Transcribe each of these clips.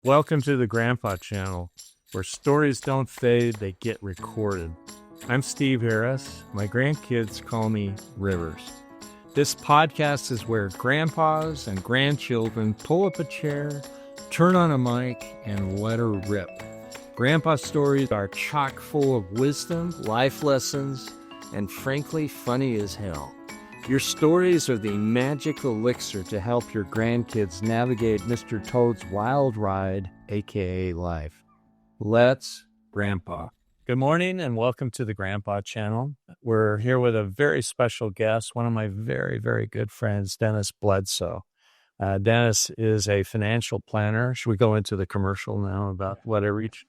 Welcome to the Grandpa Channel, where stories don't fade, they get recorded. I'm Steve Harris. My grandkids call me Rivers. This podcast is where grandpas and grandchildren pull up a chair, turn on a mic, and let her rip. Grandpa stories are chock full of wisdom, life lessons, and frankly funny as hell. Your stories are the magic elixir to help your grandkids navigate Mr. Toad's wild ride, aka life. Let's Grandpa. Good morning and welcome to the Grandpa Channel. We're here with a very special guest, one of my very, very good friends, Dennis Bledsoe. Dennis is a financial planner. Should we go into the commercial now about what I reach?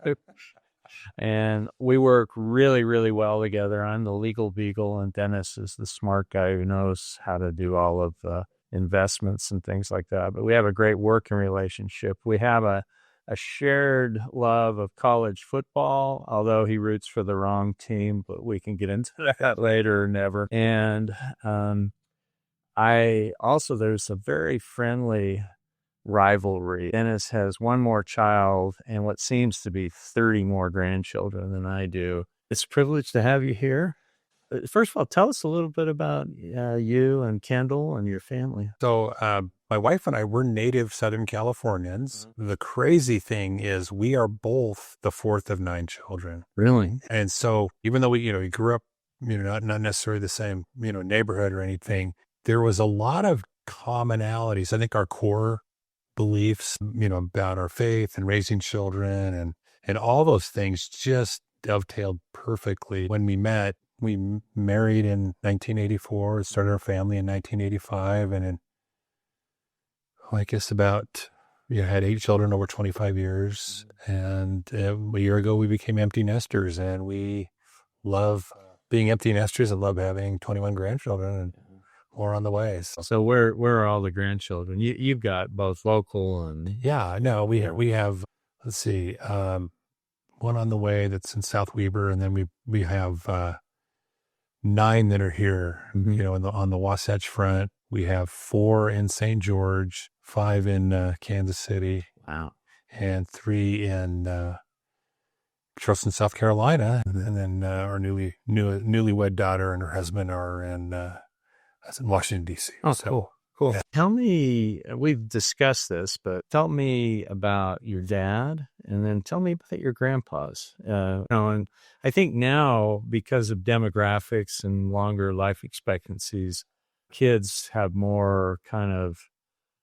And we work really, really well together. I'm the legal beagle, and Dennis is the smart guy who knows how to do all of the investments and things like that. But we have a great working relationship. We have a shared love of college football, although he roots for the wrong team, but we can get into that later or never. And there's a very friendly rivalry. Dennis has one more child and what seems to be 30 more grandchildren than I do. It's a privilege to have you here. First of all, tell us a little bit about you and Kendall and your family. So my wife and I, we're native Southern Californians. Mm-hmm. The crazy thing is we are both the fourth of 9 children. Really? And so even though we grew up, not necessarily the same, neighborhood or anything, there was a lot of commonalities. I think our core beliefs, about our faith and raising children and all those things just dovetailed perfectly. When we met, we married in 1984, started our family in 1985, and I guess had 8 children over 25 years. And a year ago, we became empty nesters, and we love being empty nesters and love having 21 grandchildren and more on the way. So where are all the grandchildren? You've got both local and... Yeah, no, we have, let's see, one on the way that's in South Weber, and then we have 9 that are here, on the Wasatch Front. We have 4 in St. George, 5 in Kansas City. Wow. And 3 in Charleston, South Carolina. And then our newlywed daughter and her husband are in Washington, D.C. Oh, so, cool. Yeah. Tell me, we've discussed this, but tell me about your dad, and then tell me about your grandpas. And I think now, because of demographics and longer life expectancies, kids have more kind of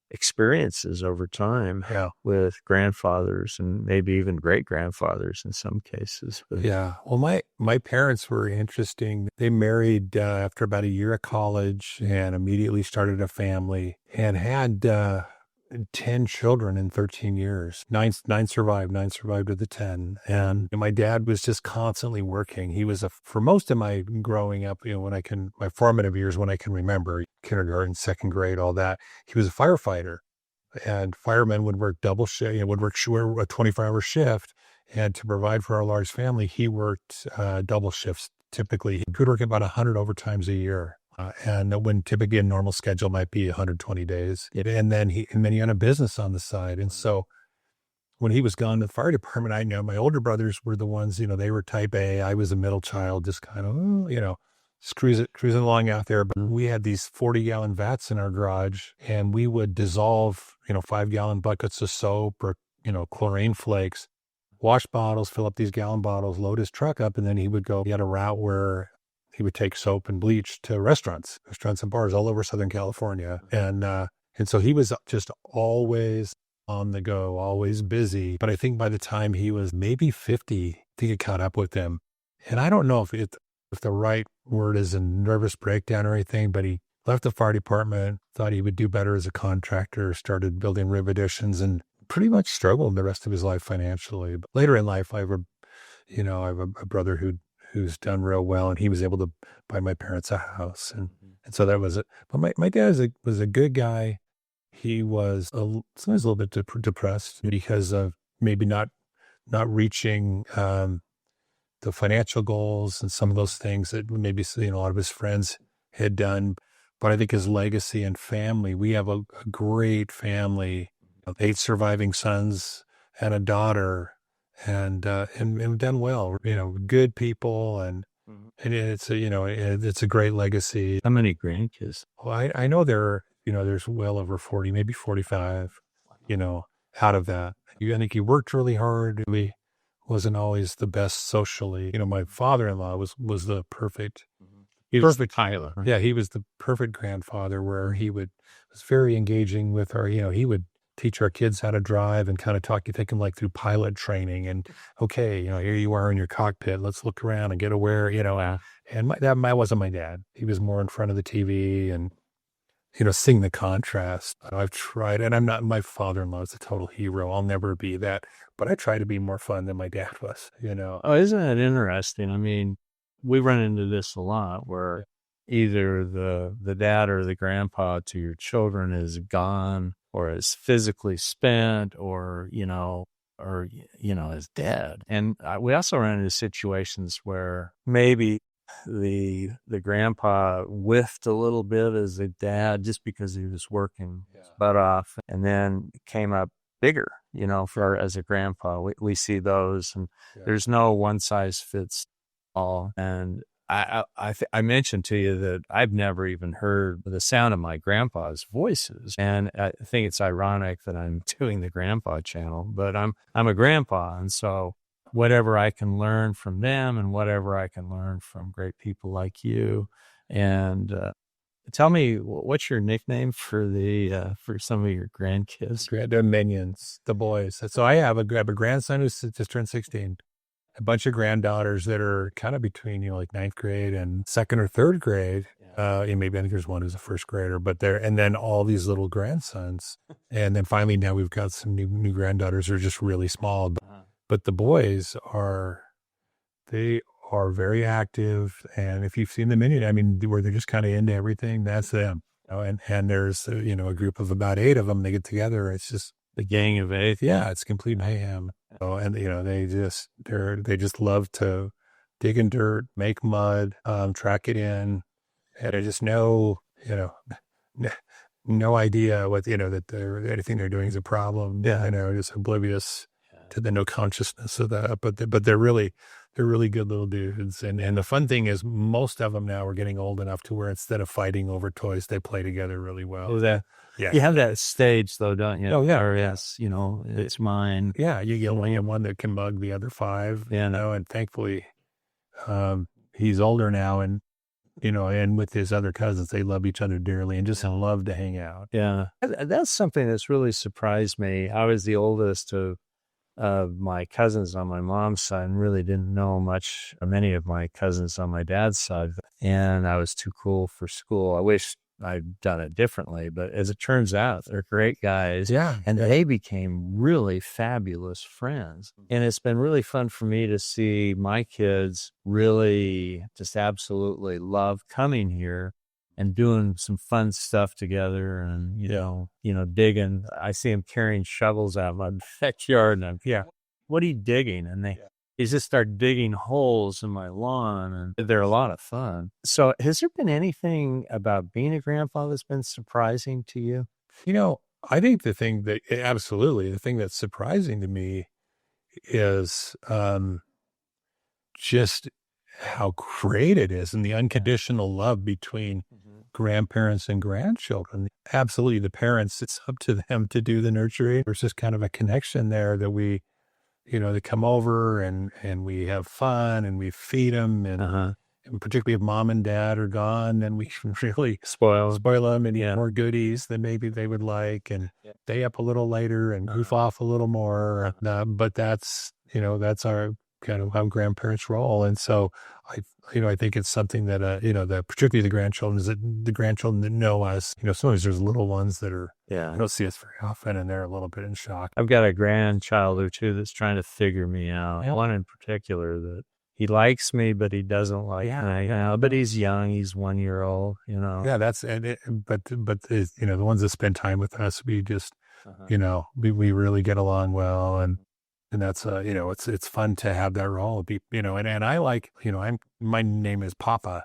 experiences over time with grandfathers and maybe even great-grandfathers in some cases. But. Yeah. Well, my parents were interesting. They married after about a year of college and immediately started a family and had 10 children in 13 years. Nine survived of the 10. And my dad was just constantly working. He was for most of my growing up, my formative years, when I can remember, kindergarten, second grade, all that, he was a firefighter. And firemen would work double shift, would work a 24-hour shift. And to provide for our large family, he worked double shifts. Typically, he could work about 100 overtimes a year. And when typically a normal schedule might be 120 days. And then he had a business on the side. And so when he was gone to the fire department, I know my older brothers were the ones, they were type A. I was a middle child, just kind of, cruising along out there. But we had these 40-gallon vats in our garage, and we would dissolve, 5-gallon buckets of soap or, chlorine flakes, wash bottles, fill up these gallon bottles, load his truck up, and then he had a route where he would take soap and bleach to restaurants and bars all over Southern California. And so he was just always on the go, always busy. But I think by the time he was maybe 50, I think it caught up with him. And I don't know if the right word is a nervous breakdown or anything, but he left the fire department, thought he would do better as a contractor, started building rib additions, and pretty much struggled the rest of his life financially. But later in life, I have a brother who's done real well, and he was able to buy my parents a house. And so that was it. But my dad was a good guy. He was sometimes a little bit depressed because of maybe not reaching the financial goals and some of those things that maybe a lot of his friends had done. But I think his legacy and family, we have a great family of 8 surviving sons and a daughter, and done well. Good people, and it's it's a great legacy. How many grandkids? Well, I know there's well over 40, maybe 45, out of that. I think he worked really hard. He wasn't always the best socially. My father-in-law was the perfect. He was Perfect. Tyler. Right? Yeah, he was the perfect grandfather where was very engaging with our, he would teach our kids how to drive and kind of take them like through pilot training and, okay, here you are in your cockpit. Let's look around and get aware, and that wasn't my dad. He was more in front of the TV and, seeing the contrast. I've tried, and my father-in-law is a total hero. I'll never be that, but I try to be more fun than my dad was, Oh, isn't that interesting? I mean, we run into this a lot where either the dad or the grandpa to your children is gone or is physically spent or is dead. And we also run into situations where maybe the grandpa whiffed a little bit as a dad just because he was working his butt off and then came up bigger, as a grandpa. We see those, and there's no one size fits all. And I mentioned to you that I've never even heard the sound of my grandpa's voices, and I think it's ironic that I'm doing the grandpa channel, but I'm a grandpa, and so whatever I can learn from them, and whatever I can learn from great people like you, and tell me, what's your nickname for for some of your grandkids? They're minions, the boys. So I have a grandson who's just turned 16. A bunch of granddaughters that are kind of between, like ninth grade and second or third grade. Maybe I think there's one who's a first grader, and then all these little grandsons. And then finally now we've got some new granddaughters who are just really small. But the boys they are very active. And if you've seen the Minion, where they're just kind of into everything, that's them. And there's, a group of about 8 of them. They get together. It's just the gang of 8. Yeah, it's complete mayhem. And they just love to dig in dirt, make mud, track it in, and I just know, no idea what that anything they're doing is a problem. Yeah, just oblivious to the no consciousness of that. But they're really good little dudes. And the fun thing is, most of them now are getting old enough to where instead of fighting over toys, they play together really well. Oh, yeah. You have that stage though, don't you? Oh, yeah. Or yes, it's mine. Yeah, you get one that can mug the other 5. And thankfully, he's older now, and and with his other cousins, they love each other dearly and just love to hang out. Yeah, that's something that's really surprised me. I was the oldest of my cousins on my mom's side and really didn't know many of my cousins on my dad's side. And I was too cool for school. I wish I'd done it differently, but as it turns out, they're great guys. Yeah. And they became really fabulous friends. And it's been really fun for me to see my kids really just absolutely love coming here and doing some fun stuff together and, digging. I see them carrying shovels out of my backyard and what are you digging? And they just start digging holes in my lawn, and they're a lot of fun. So has there been anything about being a grandpa that's been surprising to you? I think the thing that's surprising to me is just how great it is and the unconditional love between grandparents and grandchildren. Absolutely. The parents, it's up to them to do the nurturing. There's just kind of a connection there that we, they come over and we have fun and we feed them. And particularly if mom and dad are gone, then we can really spoil them and eat more goodies than maybe they would like, and stay up a little later and goof off a little more. But that's our kind of how grandparents roll. And so I think it's something that, particularly the grandchildren, is that the grandchildren that know us, sometimes there's little ones that are, don't see us very often, and they're a little bit in shock. I've got a grandchild or two that's trying to figure me out. Yeah. One in particular that he likes me, but he doesn't like me. But he's young. He's 1 year old, Yeah, but the ones that spend time with us, we just, we really get along well. And that's, it's fun to have that role, and I like, my name is Papa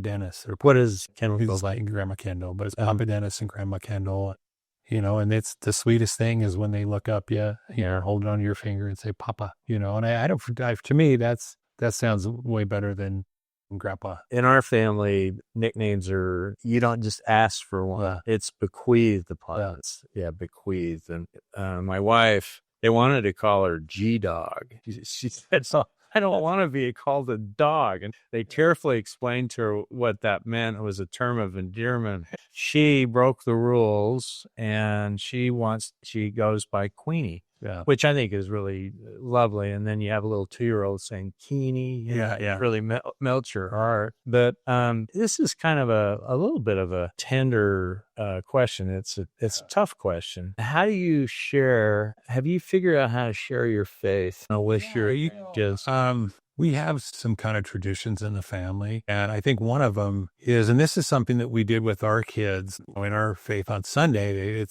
Dennis. Or what is Kendall? He's like Grandma Kendall, but it's Papa Dennis and Grandma Kendall. and it's the sweetest thing is when they look up, hold it on your finger and say, Papa, and I don't, to me, that sounds way better than Grandpa. In our family, nicknames are, you don't just ask for one. It's bequeathed upon us. Yeah, bequeathed. And my wife, they wanted to call her G-Dog. She said, so I don't want to be called a dog. And they carefully explained to her what that meant. It was a term of endearment. She broke the rules and she goes by Queenie. Yeah. Which I think is really lovely. And then you have a little 2-year-old saying Keenie. Really melts your heart. But this is kind of a little bit of a tender question. It's a tough question. How do you have you figured out how to share your faith with your kids? We have some kind of traditions in the family. And I think one of them is, and this is something that we did with our kids in our faith on Sunday.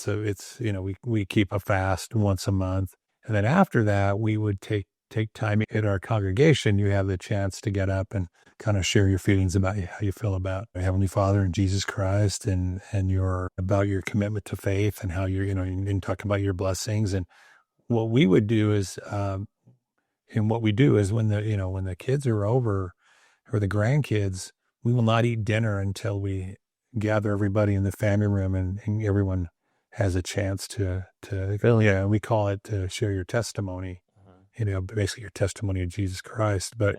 We keep a fast once a month. And then after that, we would take time in our congregation. You have the chance to get up and kind of share your feelings about how you feel about your Heavenly Father and Jesus Christ and about your commitment to faith and how and talk about your blessings. And what we would do is, and what we do is when the kids are over or the grandkids, we will not eat dinner until we gather everybody in the family room and everyone has a chance to we call it to share your testimony, basically your testimony of Jesus Christ. But,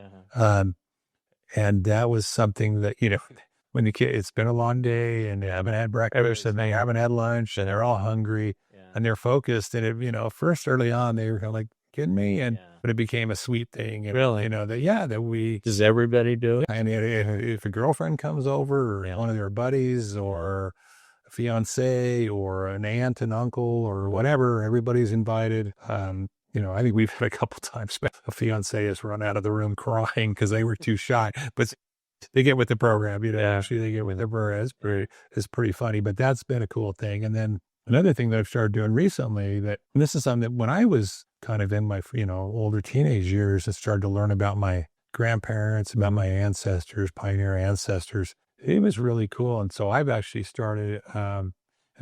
and that was something that, when the kid, it's been a long day and they haven't had breakfast and they haven't had lunch and they're all hungry and they're focused. And first early on, they were kind of like, kidding me? But it became a sweet thing. And, really? That we... Does everybody do it? And if a girlfriend comes over or one of their buddies or a fiance or an aunt and uncle or whatever, everybody's invited. I think we've had a couple times a fiance has run out of the room crying because they were too shy. But they get with the program, Actually, they get with the program. It's pretty funny. But that's been a cool thing. And then another thing that I've started doing recently, and this is something that when I was kind of in my, older teenage years and started to learn about my grandparents, about my ancestors, pioneer ancestors, it was really cool. And so I've actually started, and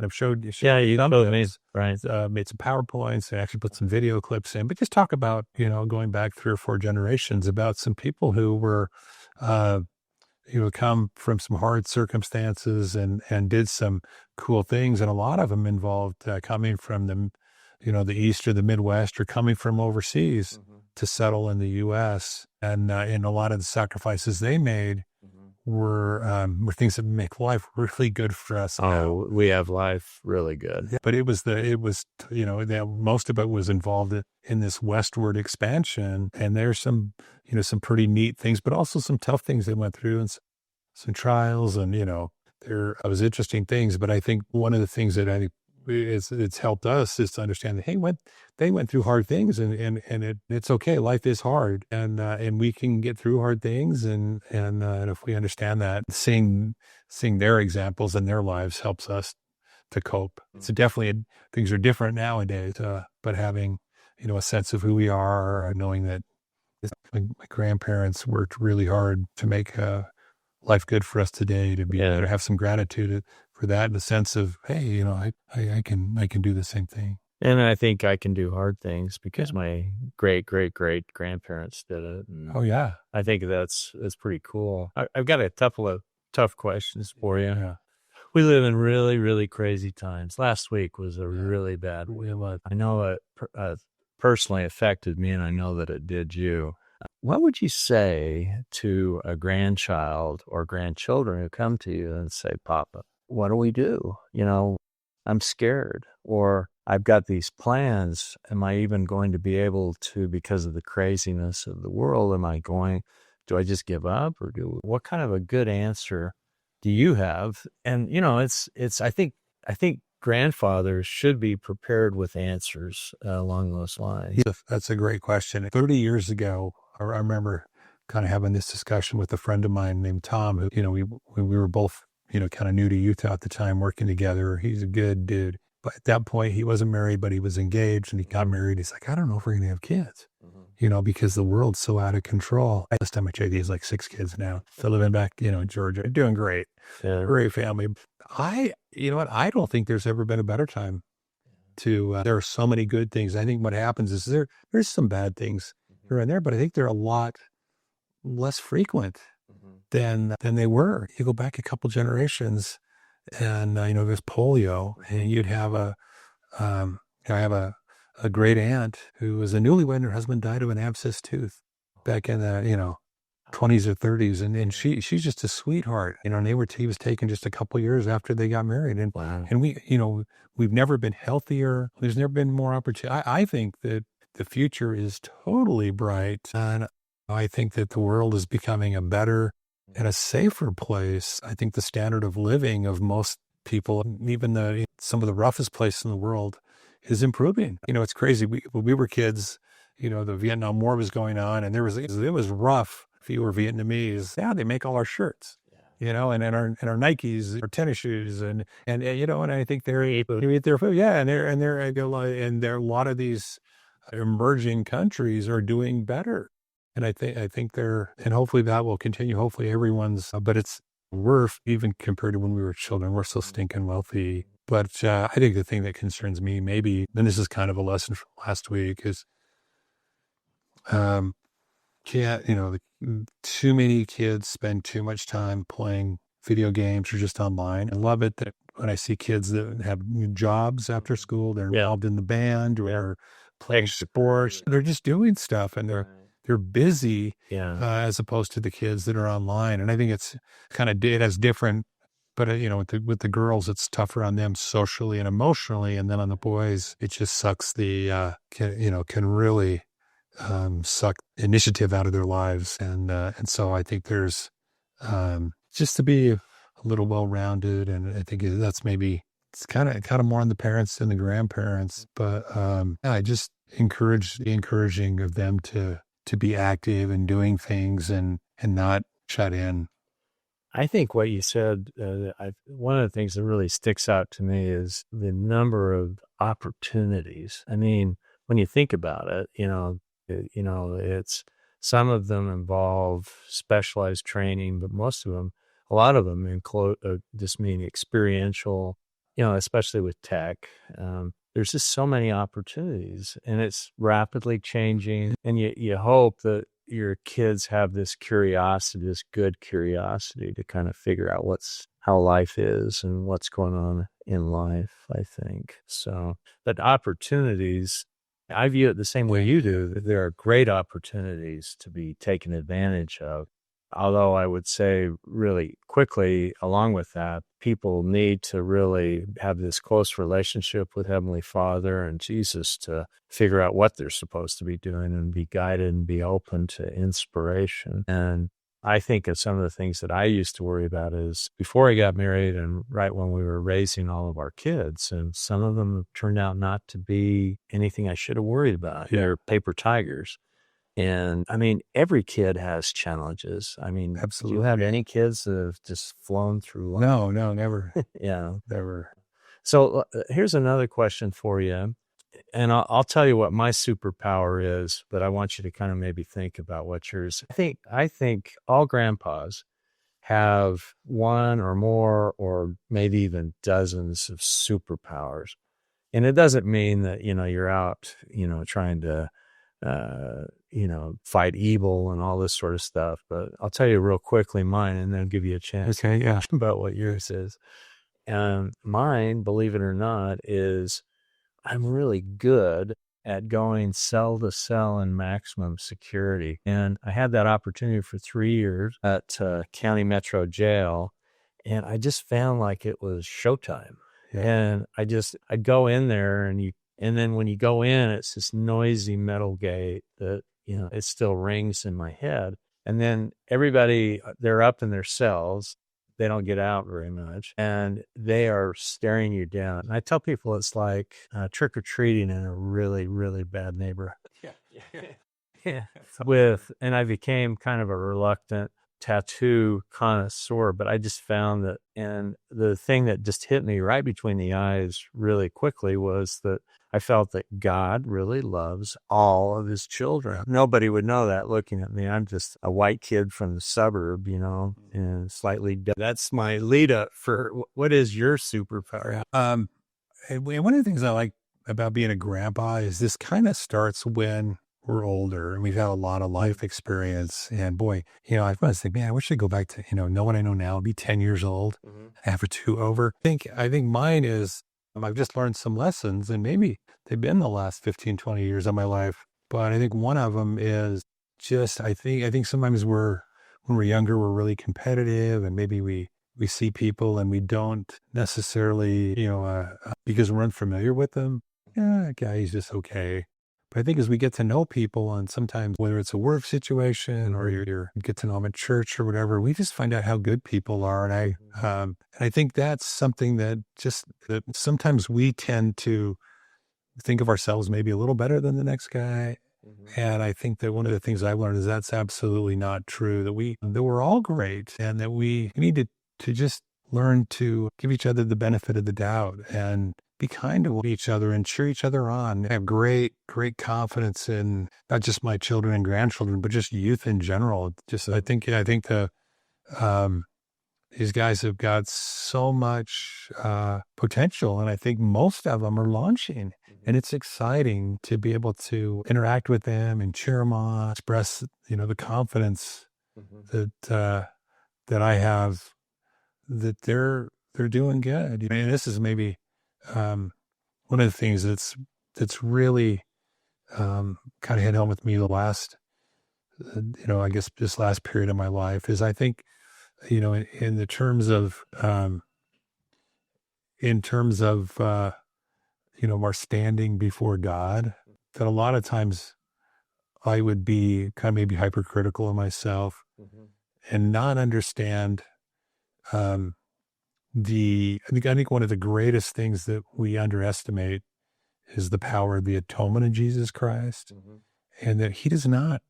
I've showed you some of these, right? Made some PowerPoints and actually put some video clips in, but just talk about, going back 3 or 4 generations about some people who were, come from some hard circumstances and did some cool things. And a lot of them involved coming from the East or the Midwest or coming from overseas to settle in the U.S. And a lot of the sacrifices they made were things that make life really good for us. Oh, we have life really good. Yeah, but most of it was involved in this westward expansion. And there's some pretty neat things, but also some tough things they went through and some trials and, there was interesting things. But I think one of the things that I think it's helped us is to understand that, hey, they went through hard things and it's okay. Life is hard and we can get through hard things. And if we understand that, seeing their examples in their lives helps us to cope. So definitely things are different nowadays, but having, a sense of who we are, knowing that my grandparents worked really hard to make life good for us today, to be able to have some gratitude for that, in the sense of, hey, I can do the same thing. And I think I can do hard things because my great grandparents did it. Oh yeah, I think that's pretty cool. I've got a couple of tough questions for you. Yeah. We live in really, really crazy times. Last week was a really bad week. I know it personally affected me, and I know that it did you. What would you say to a grandchild or grandchildren who come to you and say, Papa, what do we do? I'm scared, or I've got these plans. Am I even going to be able to, because of the craziness of the world, do I just give up, or what kind of a good answer do you have? And, I think grandfathers should be prepared with answers along those lines. That's a great question. 30 years ago, I remember kind of having this discussion with a friend of mine named Tom, who, we were both, kind of new to Utah at the time, working together. He's a good dude. But at that point, he wasn't married, but he was engaged and he got married. He's like, I don't know if we're going to have kids, because the world's so out of control. Last time I checked, he has like 6 kids now. Still living back, in Georgia. Doing great. Yeah. Great family. You know what? I don't think there's ever been a better time to, there are so many good things. I think what happens is there's some bad things here and there, but I think they're a lot less frequent than they were. You go back a couple generations and, there's polio and you'd have I have a great aunt who was a newlywed and her husband died of an abscessed tooth back in the, 20s or 30s. And she's just a sweetheart, and he was taken just a couple years after they got married. And, Wow. and we've never been healthier. There's never been more opportunity. I think that the future is totally bright. And I think that the world is becoming a better and a safer place. I think the standard of living of most people, even some of the roughest places in the world, is improving. It's crazy. When we were kids, the Vietnam War was going on, and it was rough. If you were Vietnamese, yeah, they make all our shirts, and our Nikes, our tennis shoes, and I think they eat their food, yeah, and a lot of these emerging countries are doing better, and I think and hopefully that will continue. Hopefully everyone's, but we're, even compared to when we were children, we're so stinking wealthy. But I think the thing that concerns me, maybe, and this is kind of a lesson from last week, is too many kids spend too much time playing video games or just online. I love it that when I see kids that have jobs after school, they're involved in the band or playing sports. They're just doing stuff, and they're busy, as opposed to the kids that are online. And I think it's it has different, but with the girls, it's tougher on them socially and emotionally. And then on the boys, it just sucks can really suck initiative out of their lives. And so I think there's just to be a little well-rounded. And I think that's maybe, it's kind of more on the parents than the grandparents, but I just encouraging of them to be active and doing things and not shut in. I think what you said, one of the things that really sticks out to me is the number of opportunities. I mean, when you think about it, it's, some of them involve specialized training, but most of them, a lot of them just mean experiential, especially with tech. There's just so many opportunities, and it's rapidly changing. And you hope that your kids have this curiosity, this good curiosity to kind of figure out how life is and what's going on in life, I think. So, but opportunities, I view it the same way you do. That there are great opportunities to be taken advantage of. Although I would say really quickly, along with that, people need to really have this close relationship with Heavenly Father and Jesus to figure out what they're supposed to be doing and be guided and be open to inspiration. And I think of some of the things that I used to worry about is before I got married and right when we were raising all of our kids, and some of them turned out not to be anything I should have worried about. They're paper tigers. And I mean, every kid has challenges. I mean, Absolutely. Do you have any kids that have just flown through life? No, never. Yeah. Never. So here's another question for you. And I'll tell you what my superpower is, but I want you to kind of maybe think about what yours. I think all grandpas have one or more, or maybe even dozens of superpowers. And it doesn't mean that, you're out, trying to, fight evil and all this sort of stuff. But I'll tell you real quickly mine, and then give you a chance. Okay, yeah. About what yours is. Mine, believe it or not, is I'm really good at going cell to cell in maximum security. And I had that opportunity for 3 years at County Metro Jail. And I just found like it was showtime. Yeah. And I'd go in there and then when you go in, it's this noisy metal gate that, it still rings in my head. And then everybody, they're up in their cells. They don't get out very much, and they are staring you down. And I tell people it's like trick-or-treating in a really, really bad neighborhood. Yeah. And I became kind of a reluctant tattoo connoisseur, but I just found that, and the thing that just hit me right between the eyes really quickly was that I felt that God really loves all of his children. Nobody would know that looking at me. I'm just a white kid from the suburb, and slightly. That's my lead up for what is your superpower? And one of the things I like about being a grandpa is this kind of starts when we're older and we've had a lot of life experience. And boy, I must think, man, I wish I'd go back to, know what I know now, be 10 years old, half or two over. I think mine is, I've just learned some lessons, and maybe they've been the last 15, 20 years of my life. But I think one of them is just, I think sometimes when we're younger, we're really competitive, and maybe we see people and we don't necessarily, because we're unfamiliar with them. Yeah, that guy, he's just okay. But I think as we get to know people, and sometimes whether it's a work situation or you get to know them at church or whatever, we just find out how good people are. And I think that's something that sometimes we tend to think of ourselves maybe a little better than the next guy. And I think that one of the things I've learned is that's absolutely not true, that we're all great, and that we need to just learn to give each other the benefit of the doubt and be kind to each other and cheer each other on. I have great, great confidence in not just my children and grandchildren, but just youth in general. I think these guys have got so much potential, and I think most of them are launching. And it's exciting to be able to interact with them and cheer them on, express, the confidence that I have, that they're doing good. And this is maybe one of the things that's really kind of hit home with me the last, I guess this last period of my life is, I think, in the terms of our standing before God, that a lot of times I would be kind of maybe hypercritical of myself and not understand I think one of the greatest things that we underestimate is the power of the atonement of Jesus Christ, and that he does not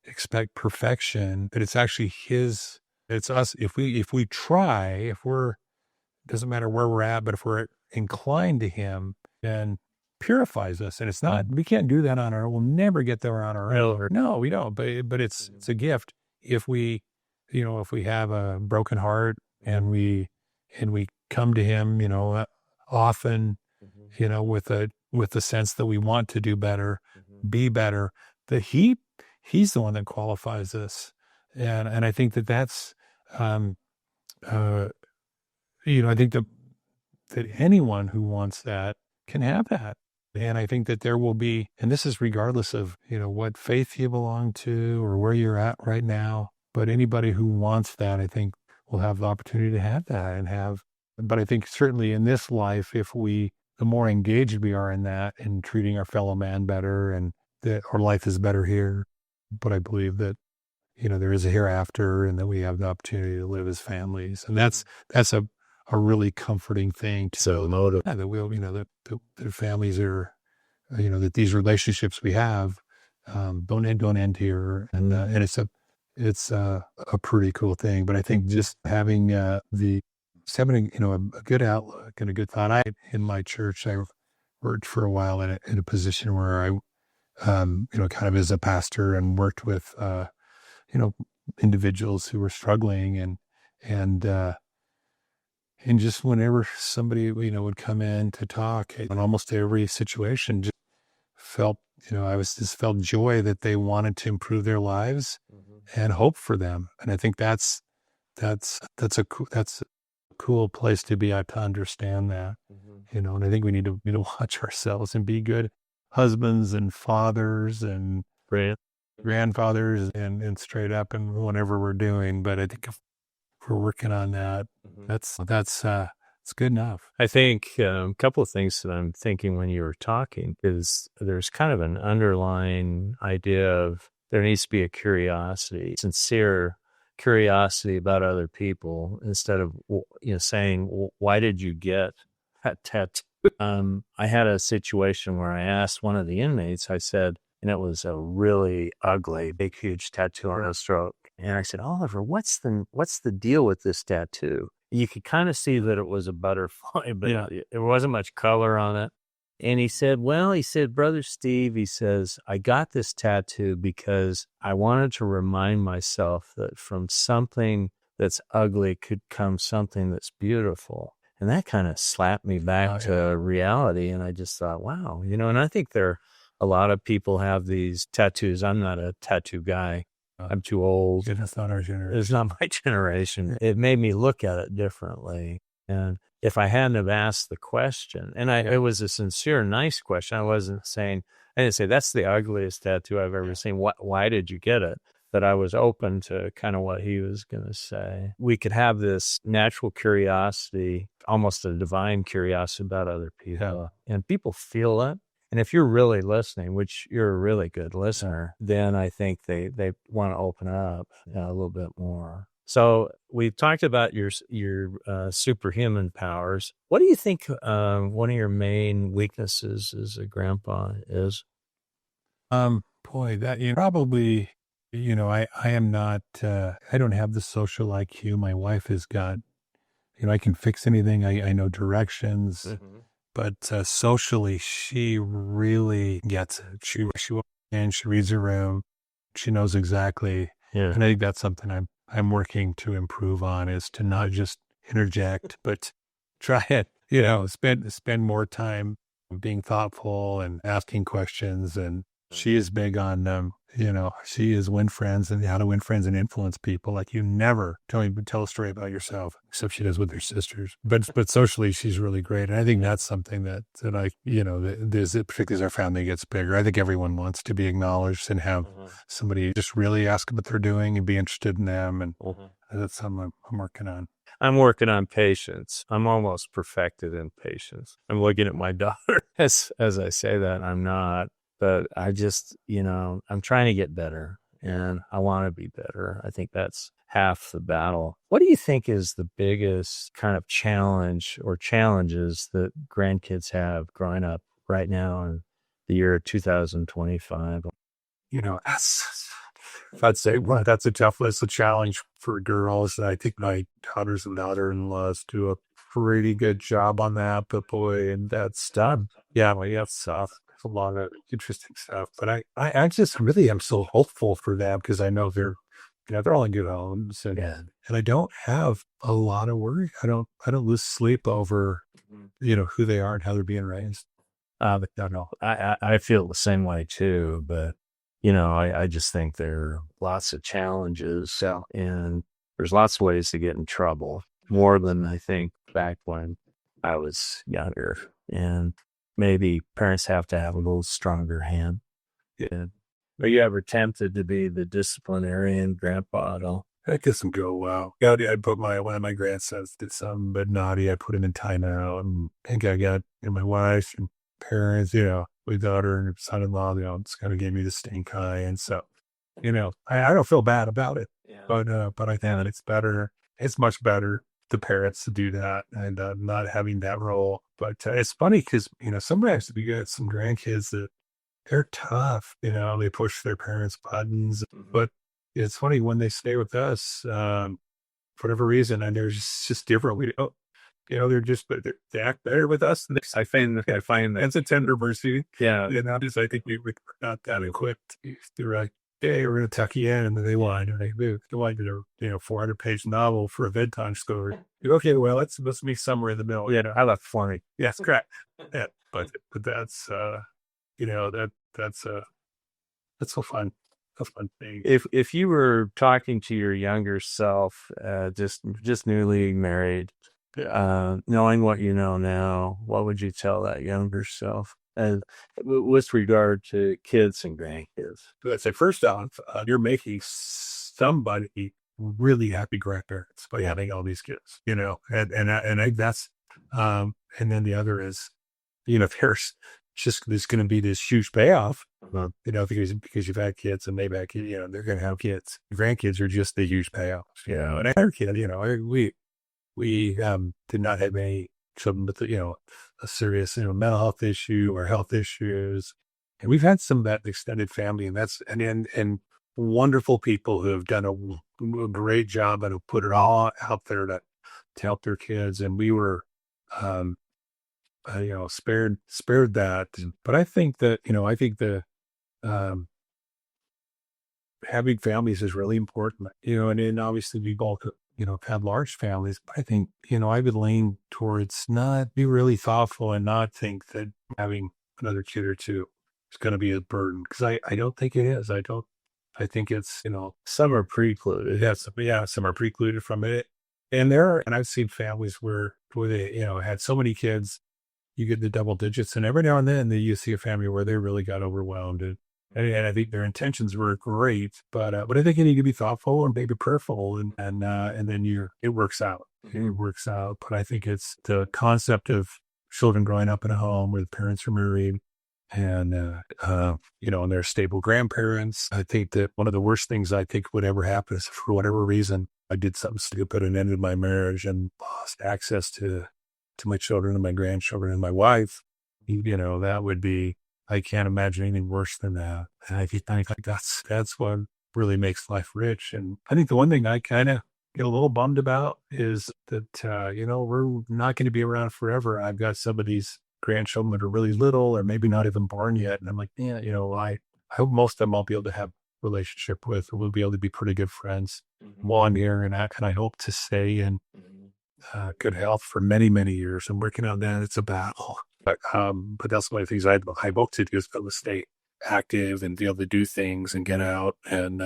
expect perfection, but it's actually it's us. If we try, doesn't matter where we're at, but if we're inclined to him, then purifies us. And it's not, we can't do that on our own. We'll never get there on our own. No, we don't. But it's a gift if we have a broken heart and we come to him, often, with the sense that we want to do better, be better, that he's the one that qualifies us. And I think that's, I think that anyone who wants that can have that. And I think that there will be, and this is regardless of, what faith you belong to or where you're at right now, but anybody who wants that, I think, will have the opportunity to have that but I think certainly in this life, the more engaged we are in that and treating our fellow man better, and that our life is better here. But I believe that, there is a hereafter, and that we have the opportunity to live as families. And that's a really comforting thing. That we'll, that families are, that these relationships we have, don't end here. And it's a pretty cool thing. But I think just having, having a good outlook and a good thought. In my church, I worked for a while in a position where I, kind of as a pastor, and worked with, individuals who were struggling, and just whenever somebody, would come in to talk, in almost every situation, just felt, I felt joy that they wanted to improve their lives and hope for them. And I think that's a cool place to be at, to understand that, and I think we need to, watch ourselves and be good husbands and fathers and grandfathers and straight up and whatever we're doing. But I think if we're working on that, that's it's good enough. I think a couple of things that I'm thinking when you were talking is there's kind of an underlying idea of there needs to be a curiosity, sincere curiosity about other people, instead of saying, well, why did you get that tattoo? I had a situation where I asked one of the inmates, I said, and it was a really ugly, big, huge tattoo on his throat. And I said, Oliver, what's the deal with this tattoo? You could kind of see that it was a butterfly, but there wasn't much color on it. And he said, Brother Steve, he says, I got this tattoo because I wanted to remind myself that from something that's ugly could come something that's beautiful. And that kind of slapped me back to reality. And I just thought, wow, and I think a lot of people have these tattoos. I'm not a tattoo guy. I'm too old. It's not our generation. It's not my generation. It made me look at it differently. And if I hadn't have asked the question, and it was a sincere, nice question. I didn't say, that's the ugliest tattoo I've ever seen. Why did you get it? That I was open to kind of what he was going to say. We could have this natural curiosity, almost a divine curiosity about other people. And people feel it. And if you're really listening, which you're a really good listener, then I think they want to open up a little bit more. So we've talked about your superhuman powers. What do you think one of your main weaknesses as a grandpa is? Boy, that probably, I am not, I don't have the social IQ. My wife has got, I can fix anything. I know directions. Mm-hmm. But socially, she really gets it. She walks in, she reads her room, she knows exactly. Yeah. And I think that's something I'm working to improve on, is to not just interject, but try it. Spend more time being thoughtful and asking questions. And she is big on she is win friends and how to win friends and influence people. Like, you never tell a story about yourself, except she does with her sisters. But socially, she's really great. And I think that's something that I, there's, particularly as our family gets bigger, I think everyone wants to be acknowledged and have somebody just really ask what they're doing and be interested in them. And that's something I'm working on. I'm working on patience. I'm almost perfected in patience. I'm looking at my daughter as I say that. I'm not. But I just, I'm trying to get better, and I want to be better. I think that's half the battle. What do you think is the biggest kind of challenge or challenges that grandkids have growing up right now in the year 2025? I'd say, that's a tough list. A challenge for girls. I think my daughters and daughter-in-laws do a pretty good job on that. But boy, and that's done. Yeah, that's tough. A lot of interesting stuff, but I just really am so hopeful for them, because I know they're all in good homes, and I don't have a lot of worry. I don't lose sleep over who they are and how they're being raised. But no, I feel the same way too. But I just think there are lots of challenges, and there's lots of ways to get in trouble, more than I think back when I was younger. And maybe parents have to have a little stronger hand. Yeah. Are you ever tempted to be the disciplinarian grandpa at all? I guess I'm go, wow. Yeah, I put one of my grandsons did something but naughty. I put him in timeout. And I think I got my wife and parents, my daughter and son-in-law, it's kind of gave me the stink eye. And so, I don't feel bad about it. Yeah. But I think that it's better. It's much better the parents to do that, and not having that role. But it's funny because, sometimes we get some grandkids that they're tough, they push their parents' buttons. Mm-hmm. But it's funny when they stay with us, for whatever reason, and they're just different. They act better with us. And I find that's a tender mercy. Yeah. I think we're not that equipped. They're like, hey, we're going to tuck you in, and then they want to do a 400-page novel for a bedtime story. Okay, well, let's be somewhere in the middle. I left for me. Yes, correct. Yeah, but that's that's a fun thing. If you were talking to your younger self, just newly married, knowing what you know now, what would you tell that younger self? And with regard to kids and grandkids? So I'd say, first off, you're making somebody really happy grandparents by having all these kids, and I, that's, and then the other is, there's going to be this huge payoff, because you've had kids and they've had kids, they're going to have kids. Grandkids are just the huge payoff, and I had a kid, we did not have any children with, a serious, mental health issue or health issues. And we've had some of that extended family, and and wonderful people who have done a a great job and put it all out there to help their kids. And we were, um, spared that. But I think that, I think the, um, having families is really important, and then obviously we both, have large families, but I think, I would lean towards not be really thoughtful and not think that having another kid or two is going to be a burden. Cause I don't think it is. I think it's, Some are precluded. some are precluded from it. And I've seen families where they, had so many kids, you get the double digits, and every now and then you see a family where they really got overwhelmed. And I think their intentions were great, but I think you need to be thoughtful and maybe prayerful, and then it works out. It works out. But I think it's the concept of children growing up in a home where the parents are married, and and they're stable grandparents. I think that one of the worst things I think would ever happen is, for whatever reason, I did something stupid and ended my marriage and lost access to my children and my grandchildren and my wife. That would be. I can't imagine anything worse than that. And I think that's what really makes life rich. And I think the one thing I kind of get a little bummed about is that, we're not going to be around forever. I've got some of these grandchildren that are really little or maybe not even born yet. And I'm like, yeah, I hope most of them I'll be able to have a relationship with, or we'll be able to be pretty good friends while I'm here. And I hope to stay in good health for many, many years. I'm working on that. It's a battle. But that's one of the things I hope to do, is be able to stay active and be able to do things and get out and,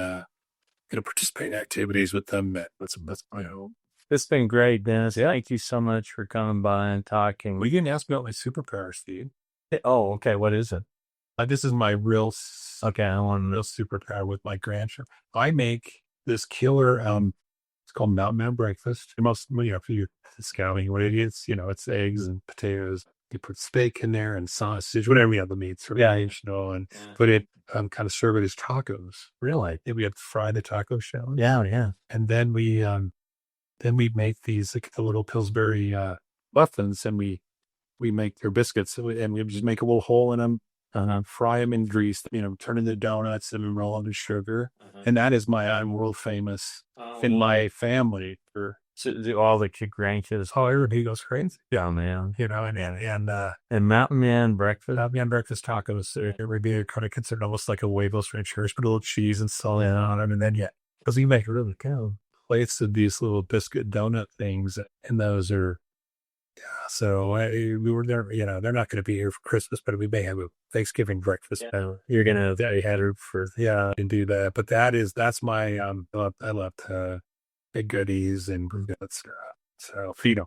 participate in activities with them. That's my hope. It's been great, Dennis. Thank you so much for coming by and talking. Well, you didn't ask me about my superpower, Steve. Oh, okay. What is it? This is my real superpower with my grandchildren. I make this killer, it's called Mountain Man breakfast. And most, if you're scouting, what it is, it's eggs and potatoes. You put steak in there and sausage, whatever you have the meats, and put it, kind of serve it as tacos. Really? Then we have to fry the taco shell. Yeah. And then we make these, like, the little Pillsbury, muffins, and we make their biscuits, and we just make a little hole in them, fry them in grease, turn into donuts and roll them in sugar. And that is I'm world famous in my family for. So do all the grandkids? Oh, everybody goes crazy. Yeah, man. And Mountain Man breakfast. Mountain Man breakfast tacos. Everybody kind of considered almost like a huevos rancheros, put a little cheese and salt on them, and then because we make really cool plates of these little biscuit donut things, and those are. So we were there. They're not going to be here for Christmas, but we may have a Thanksgiving breakfast. You're gonna head for and do that. But that's my I love to. Big goodies and so feed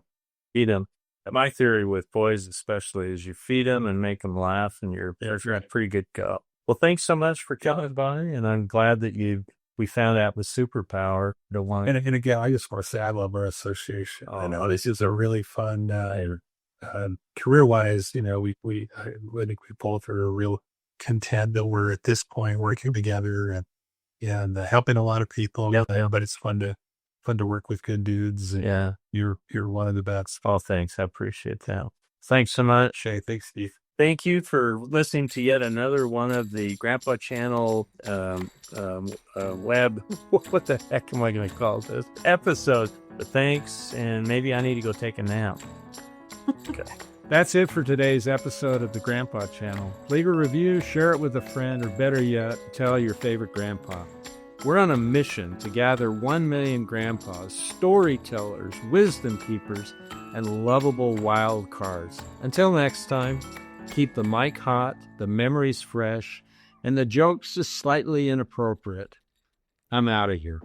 them. My theory with boys especially is you feed them and make them laugh, and you're a pretty good go. Well, thanks so much for coming by, and I'm glad that we found out with superpower. And again, I just want to say I love our association. I know this is a really fun career-wise. I think we both are real content that we're at this point working together and helping a lot of people. But it's fun to work with good dudes. You're one of the best. Oh, thanks. I appreciate that. Thanks so much. Hey, thanks, Steve. Thank you for listening to yet another one of the Grandpa Channel web. What the heck am I going to call this episode? But thanks, and maybe I need to go take a nap. Okay. That's it for today's episode of the Grandpa Channel. Leave a review, share it with a friend, or better yet, tell your favorite grandpa. We're on a mission to gather 1 million grandpas, storytellers, wisdom keepers, and lovable wild cards. Until next time, keep the mic hot, the memories fresh, and the jokes just slightly inappropriate. I'm out of here.